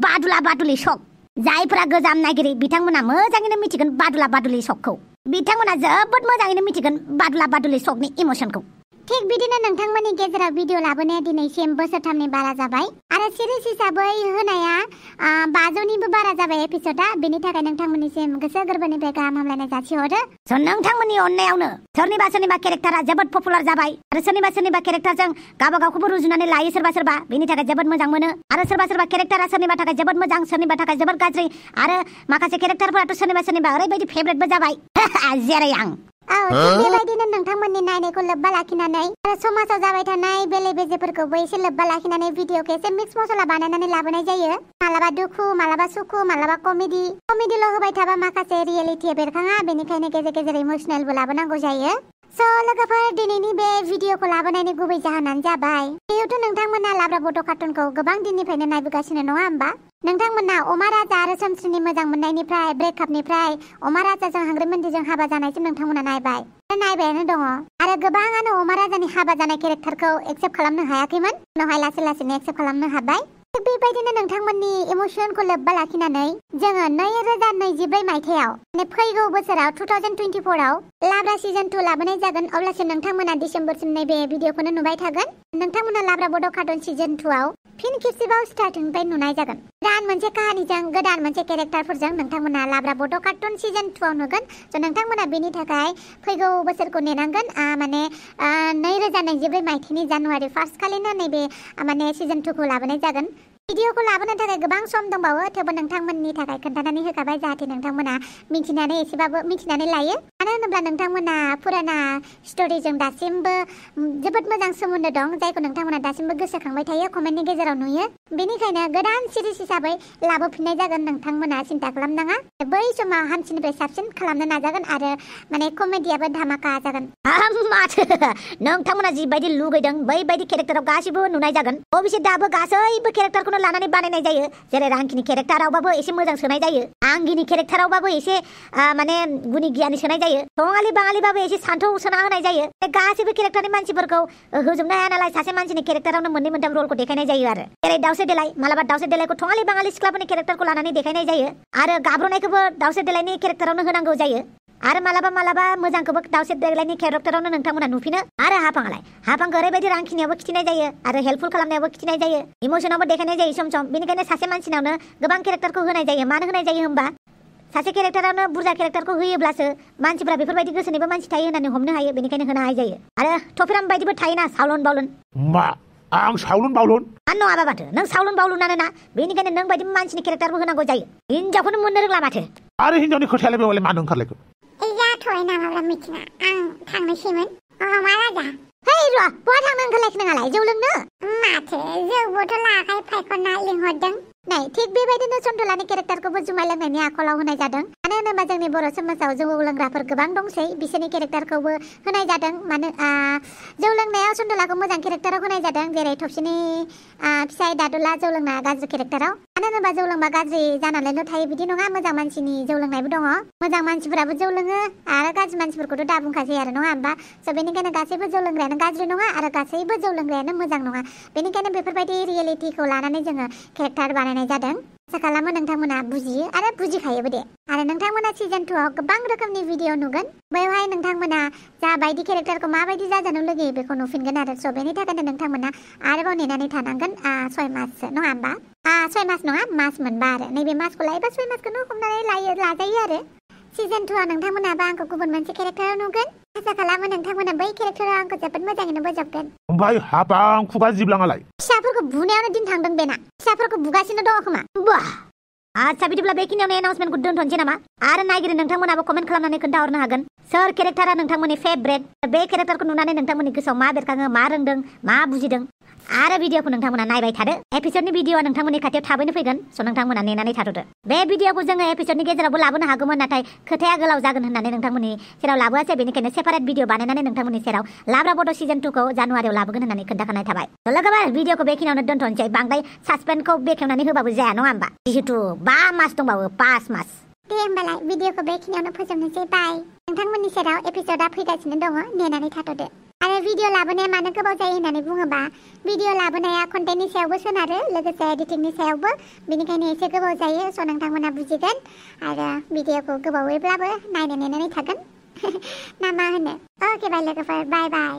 बादुला बादुलि शक जायफोरा गोजाम नायगिरि बिथांमोना मोजाङैनो मिथिगोन बादुला बादुलि शकखौ बिथांमोना जोबोद मोजाङैनो मिथिगोन बादुला बादुलि शकनि इमोशनखौ थिग बिदिनो नोंथांमोननि गेजेराव भिडिअ लाबोनाया दिनैसिम बोसोरथामनि बारा जाबाय आरो सिरिज हिसाबै होनाया 500निबो बारा जाबाय एपिसोडआ बेनि थाखाय नोंथांमोननिसिम गोसो गोरबोनिफ्राय गाहाम हामलायनाय जासिहरो नोंथांमोननि अननायावनो सोरनिबा केरेक्टारा जोबोद पपुलार जाबाय आरो सोरनिबा केरेक्टारजों गावबागावखौबो रुजुनानै लायो सोरबा बेनि थाखाय जोबोद मोजां मोनो आरो सोरबा केरेक्टारा सोरनिबा थाखाय जोबोद मोजां सोरनिबा थाखाय जोबोद गाज्रि आरो माखासे केरेक्टारफोराथ' सोरनिबा ओरैबायदि फेभरेटबो जाबाय जेरै आं बेबायदिनो नोंथांमोननि नायनायखौ लोब्बा लाखिनानै आरो समाजाव जाबाय थानाय बेले बेजेफोरखौबो एसे लोब्बा लाखिनानै भिडिअखौ एसे मिक्स मसला बानायनानै लाबोनाय जायो मालाबा दुखु मालाबा सुखु मालाबा कमेडिल' होबाय थाबा माखासे रियेलिटिया बेरखाङा बेनिखायनो गेजेर इमोसनेलबो लाबोनांगौ जायो लोगोफोर दिनैनि बे भिडिअखौ लाबोनायनि गुबै जाहोनानो जाबाय जिहेथु नोंथांमोना लाब्रा बड' कार्टुनखौ गोबां दिननिफ्रायनो नायबोगासिनो नङा होमबा नोंथांमोना अमा राजा आरो सोमस्रिनि मोजां मोननायनिफ्राय ब्रेकआपनिफ्राय अमा राजाजों हांग्रिमोनदिजों हाबा जानायसिम नोंथांमोना नायबायानो दङ आरो गोबाङानो अमा राजानि हाबा जानाय केरेक्टारखौ एक्सेप्ट खालामनो हायाखैमोन उनावहाय लासैनो एक्सेप्ट खालामनो हाबाय बेबायदिनो नोंथांमोननि इमोसनखौ लोब्बा लाखिनानै जोङो 2024 मायथाइयाव फैगौ बोसोराव 2024आव लाब्रा सिजन 2 लाबोनाय जागोन अब्लासो नोंथांमोना डिसेम्बरसिम नैबे भिडिअखौनो नुबाय थागोन नोंथांमोना लाब्रा बड' कार्टुन सिजन 2आव फिन खेबसेबाव स्टार्टिंनिफ्राय नुनाय जागोन गोदान मोनसे काहानिजों गोदान मोनसे केरेक्टारफोरजों नोंथांमोना लाब्रा बड' कार्टुन सिजन 2आव नुगोन नोंथांमोना बेनि थाखाय फैगौ बोसोरखौ नेनांगोन 2024 मायथाइनि जानुवारि 1 खालिनो नैबे सिजन 2खौ लाबोनाय जागोन भिडिअखौ लाबोनो थाखाय गोबां सम दंबावो थेवबो नोंथांमोननि थाखाय खोन्थानानै होखाबाय जाहाथे नोंथांमोना मिथिनानै लायो मानो होनोब्ला नोंथांमोना फुराना स्टोरीजों दासिमबो जोबोद मोजां सोमोन्दो दं जायखौ नोंथांमोना दासिमबो गोसोखांबाय थायो कमेन्टनि गेजेराव नुयो बेनिखायनो गोदान सिरिज हिसाबै लाबोफिननाय जागोन नोंथांमोना सिन्था खालामनाङा बै समाव हामसिननिफ्राय साबसिन खालामनो नाजागोन आरो कमेडियाबो धामाका जागोन माथो नोंथांमोना जिबायदि लुगैदों बैबायदि केरेक्टाराव गासिबो नुनाय जागोन अबयसे दाबो गासैबो केरेक्टारखौनो लानानै बानायनाय जायो जेरै रांखिनि केरेक्टारावबाबो एसे मोजां सोनाय जायो आंगिनि केरेक्टारावबाबो एसे गुनि गियानि सोनाय जायो टङालि बाङालिबाबो एसे सान्थौ सोना होनाय जायो गासैबो केरेक्टारनि मानसिफोरखौ होजोबनो हाया नालाय सासे मानसिनि केरेक्टारावनो मोननै मोनथाम रलखौ देखायनाय जायो आरो जेरै दाउसे देलाय मालाबा दाउसे देलायखौ टङालि बाङालि सिख्लाफोरनि केरेक्टारखौ लानानै देखायनाय जायो आरो गाब्रनायखौबो दाउसे देलायनि केरेक्टारावनो होनांगौ जायो आरो मालाबा मोजांखौबो दाउसे देलायनि केरेक्टारावनो नोंथांमोना नुफिनो आरो हाफांखौ ओरैबायदि रांखिनियावबो खिथिनाय जायो आरो हेल्पफुल खालामनायावबो खिथिनाय जायो इमोसनावबो देखायनाय जायो सम बेनिखायनो सासे मानसिनावनो गोबां केरेक्टारखौ होनाय जायो मानो होनाय जायो होनबा सासे केरेक्टारावनो बुरजा केरेक्टारखौ होयोब्लासो मानसिफोरा बेफोरबायदि गोसोनिबो मानसि थायो होननानै हमनो हायो बेनिखायनो होनाय जायो आरो टफिराम बायदिबो थायोना सावलन बावलन मा आं सावलन बावलन नङाबा माथो नों सावलन बावलुनानो ना बेनिखायनो नों बायदि मानसिनि केरेक्टारबो होनांगौ जायो हिनजावखौनो मोननो रोंला माथो आरो हिनजावनि खोथायालाय बेवहाय मानो ओंखारलायखो जाथ'बाय नामाब्ला मिथिना आं थांनोसैमोन मा राजा है र' बहा थांनो ओंखारलायखो नोंहालाय जौ लोंनो माथो जौबोथ' लाखाय फायख'ना लिंहरदों नै थिग बेबायदिनो सन्थलानि केरेक्टारखौबो जुमाय लोंनायनि आखलाव होनाय जादों मानो होनोबा जोंनि बर' समाजाव जौ लोंग्राफोर गोबां दंसै बिसोरनि केरेक्टारखौबो होनाय जादों जौ लोंनायाव सन्थलाखौ मोजां केरेक्टाराव होनाय जादों जेरै थबसिनि फिसाय दादुला जौ लोंना गाज्रि केरेक्टाराव मानो होनोबा जौ लोंबा गाज्रि जानानैल' थायो बिदि नङा मोजां मानसिनि जौ लोंनायबो दङ मोजां मानसिफोराबो जौ लोङो आरो गाज्रि मानसिफोरखौथ' दा बुंखासै आरो नङा होमबा बेनिखायनो गासैबो जौ लोंग्रायानो गाज्रि नङा आरो गासैबो जौ लोंग्रायानो मोजां नङा बेनिखायनो बेफोरबायदि रियेलिटिखौ लानानै जोङो केरेक्टार बानायनाय जादों आसा खालामो नोंथांमोना बुजियो आरो बुजिखायोबो दे आरो नोंथांमोना सिजन 2आव गोबां रोखोमनि भिडिअ नुगोन बेवहाय नोंथांमोना जा बायदि केरेक्टारखौ माबायदि जाजानो लुगैयो बेखौ नुफिनगोन आरो बेनि थाखायनो नोंथांमोना आरोबाव नेनानै थानांगोन 6 माससो नङा होमबा 6 मास नङा मास मोनबा आरो नैबे मासखौ लायोबा 6 मासखौनो हमनानै लाजायो आरो सिजन 2आव नोंथांमोनाबो आंखौ गुबुन मोनसे केरेक्टाराव नुगोन आसा खालामो नोंथांमोना बै केरेक्टाराव आंखौ जोबोद मोजाङैनो बोजबगोन ओमफ्राय हाबां खुगा जिबलाङालाय फिसाफोरखौ बुनायावनो दिन थांदों बेना फिसाफोरखौ बुगासिनो दङ खोमा बाह आच्छा बिदिब्ला बेखिनियावनो एनाउन्समेन्टखौ दोनथ'नोसै नामा आरो नायगिरि नोंथांमोनाबो कमेन्ट खालामनानै खोन्थाहरनो हागोन सोर केरेक्टारा नोंथांमोननि फेभरेट बे केरेक्टारखौ नुनानै नोंथांमोननि गोसोआव मा बेरखाङो मा रोंदों मा बुजिदों आरो भिडिअखौ नोंथांमोना नायबाय थादो एपिसोडनि भिडिअआ नोंथांमोननि खाथियाव थाबैनो फैगोन नोंथांमोना नेनानै थाथ'दो बे भिडिअखौ जोङो एपिसोडनि गेजेरावबो लाबोनो हागौमोन नाथाय खोथाया गोलाव जागोन होननानै नोंथांमोननि सेराव लाबोआसै बेनिखायनो सेपारेट भिडिअ बानायनानै नोंथांमोननि सेराव लाब्रा बड' सिजन 2खौ जानुवारियाव लाबोगोन होननानै खोन्थाखानाय थाबाय लोगोफोर भिडिअखौ बेखिनियावनो दोनथ'नोसै बांद्राय सासपेन्सखौ बेखेवनानै होबाबो जाया नङा होमबा जिहेतु 5 मास दंबावो 5 मास दे होमबालाय भिडिअखौ बेखिनियावनो फोजोबनोसै बाय नोंथांमोननि सेराव एपिसोडआ फैगासिनो दङ नेनानै थाथ'दो आरो भिडिअ लाबोनाया मानो गोबाव जायो होननानै बुङोबा भिडिअ लाबोनाया कन्टेन्टनि सायावबो सोनारो लोगोसे एडिटिंनि सायावबो बेनिखायनो एसे गोबाव जायो स' नोंथांमोना बुजिगोन आरो भिडिअखौ गोबावैब्लाबो नायनो नेनानै थागोन ना मा होनो अके बाय लोगोफोर बाय बाय